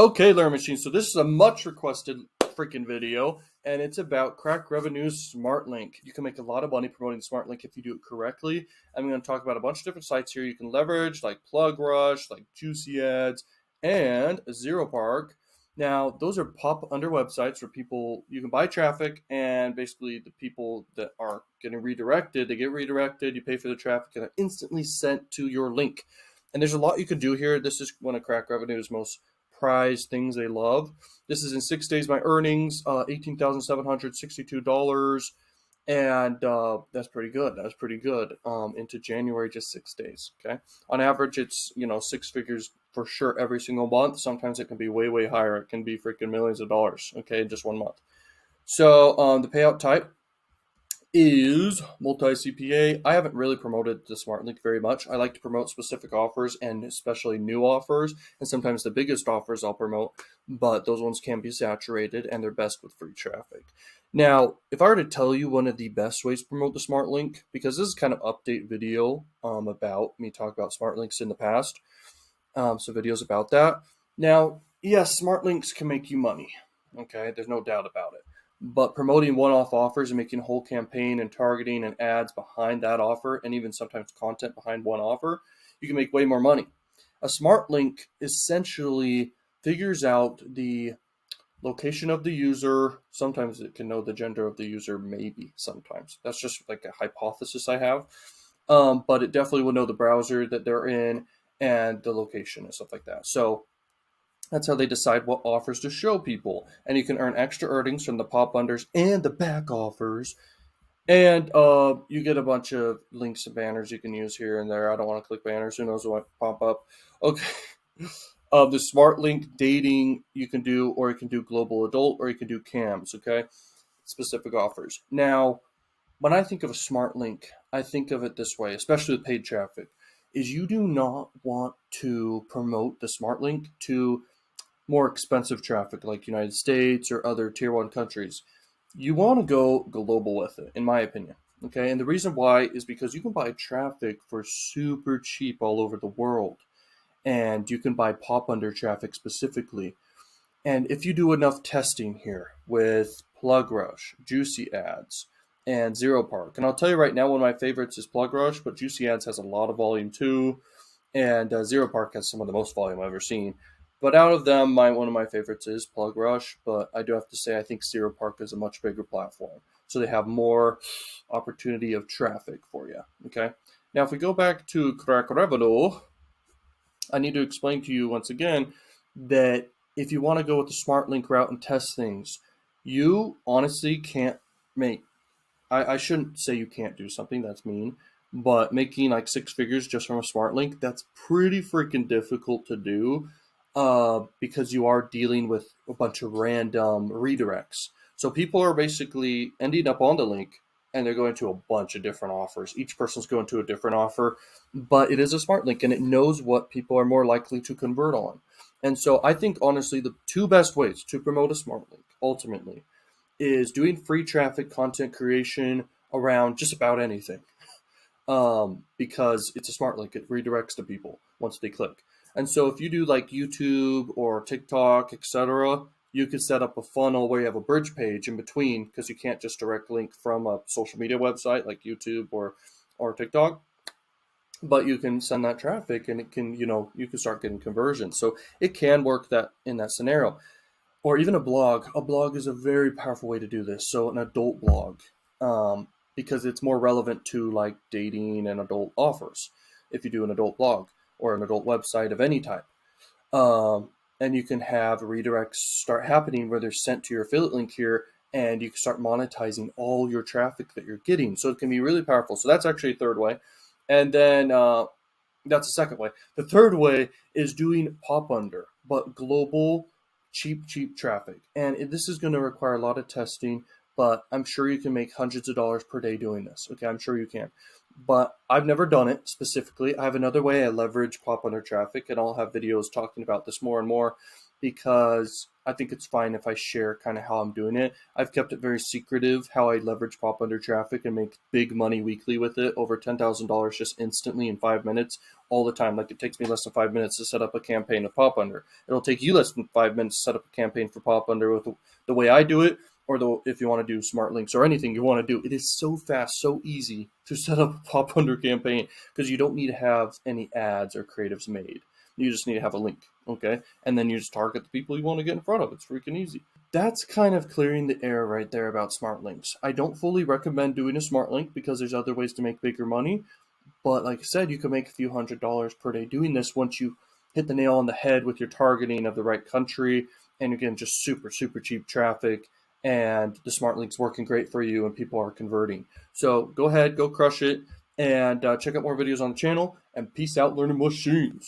Okay, Learn Machine. So this is a much requested freaking video, and it's about Crakrevenue's SmartLink. You can make a lot of money promoting SmartLink if you do it correctly. I'm going to talk about a bunch of different sites here you can leverage, like PlugRush, like JuicyAds, and ZeroPark. Now, those are pop-under websites where you can buy traffic, and basically the people that are getting redirected, they get redirected, you pay for the traffic, and they're instantly sent to your link. And there's a lot you can do here. This is one of Crakrevenue's most prize things they love. This is in 6 days my earnings, $18,762, and that's pretty good. That was pretty good. Into January, just 6 days. Okay, on average, it's 6 figures for sure every single month. Sometimes it can be way higher. It can be freaking millions of dollars. Okay, in just 1 month. So the payout type is multi-CPA. I haven't really promoted the SmartLink very much. I like to promote specific offers and especially new offers, and sometimes the biggest offers I'll promote, but those ones can be saturated and they're best with free traffic. Now, if I were to tell you one of the best ways to promote the SmartLink, because this is kind of update video about me talking about SmartLinks in the past, so videos about that. Now, yes, SmartLinks can make you money. Okay, there's no doubt about it. But promoting one-off offers and making a whole campaign and targeting and ads behind that offer, and even sometimes content behind one offer, you can make way more money. A smart link essentially figures out the location of the user. Sometimes it can know the gender of the user, maybe sometimes. That's just like a hypothesis I have. But it definitely will know the browser that they're in and the location and stuff like that. So that's how they decide what offers to show people. And you can earn extra earnings from the pop unders and the back offers. And you get a bunch of links and banners you can use here and there. I don't want to click banners. Who knows what pop up. Okay. The smart link dating you can do, or you can do global adult, or you can do cams. Okay. Specific offers. Now, when I think of a smart link, I think of it this way, especially with paid traffic, is you do not want to promote the smart link to more expensive traffic like United States or other tier 1 countries. You want to go global with it, in my opinion. Okay, and the reason why is because you can buy traffic for super cheap all over the world, and you can buy pop under traffic specifically. And if you do enough testing here with PlugRush, JuicyAds, and ZeroPark, and I'll tell you right now, one of my favorites is PlugRush, but JuicyAds has a lot of volume too, and ZeroPark has some of the most volume I've ever seen. But out of them, one of my favorites is PlugRush, but I do have to say I think ZeroPark is a much bigger platform. So they have more opportunity of traffic for you, okay? Now, if we go back to Crakrevenue, I need to explain to you once again that if you want to go with the smart link route and test things, you honestly can't make, I shouldn't say you can't do something, that's mean, but making like 6 figures just from a smart link, that's pretty freaking difficult to do. Because you are dealing with a bunch of random redirects. So people are basically ending up on the link and they're going to a bunch of different offers. Each person's going to a different offer, but it is a smart link and it knows what people are more likely to convert on. And so I think honestly the 2 best ways to promote a smart link ultimately is doing free traffic content creation around just about anything. Because it's a smart link, it redirects to people once they click. And so if you do like YouTube or TikTok, etc., you could set up a funnel where you have a bridge page in between, because you can't just direct link from a social media website like YouTube or TikTok. But you can send that traffic and it can, you can start getting conversions. So it can work that in that scenario. Or even a blog. A blog is a very powerful way to do this. So an adult blog, because it's more relevant to like dating and adult offers if you do an adult blog or an adult website of any type. And you can have redirects start happening where they're sent to your affiliate link here, and you can start monetizing all your traffic that you're getting. So it can be really powerful. So that's actually a third way. And then that's the second way. The third way is doing pop under, but global, cheap traffic. And this is going to require a lot of testing, but I'm sure you can make hundreds of dollars per day doing this. Okay, I'm sure you can. But I've never done it specifically. I have another way I leverage pop under traffic, and I'll have videos talking about this more and more. because I think it's fine if I share kind of how I'm doing it. I've kept it very secretive how I leverage pop under traffic and make big money weekly with it, over $10,000 just instantly in 5 minutes all the time. Like, it takes me less than 5 minutes to set up a campaign with pop under. It'll take you less than 5 minutes to set up a campaign for pop under with the way I do it, or if you want to do smart links or anything you want to do. It is so fast, so easy to set up a pop under campaign because you don't need to have any ads or creatives made. You just need to have a link, okay? And then you just target the people you want to get in front of. It's freaking easy. That's kind of clearing the air right there about smart links. I don't fully recommend doing a smart link because there's other ways to make bigger money. But like I said, you can make a few $100s per day doing this once you hit the nail on the head with your targeting of the right country. And again, just super, super cheap traffic. And the smart link's working great for you and people are converting. So go ahead, go crush it. And check out more videos on the channel. And peace out, learning machines.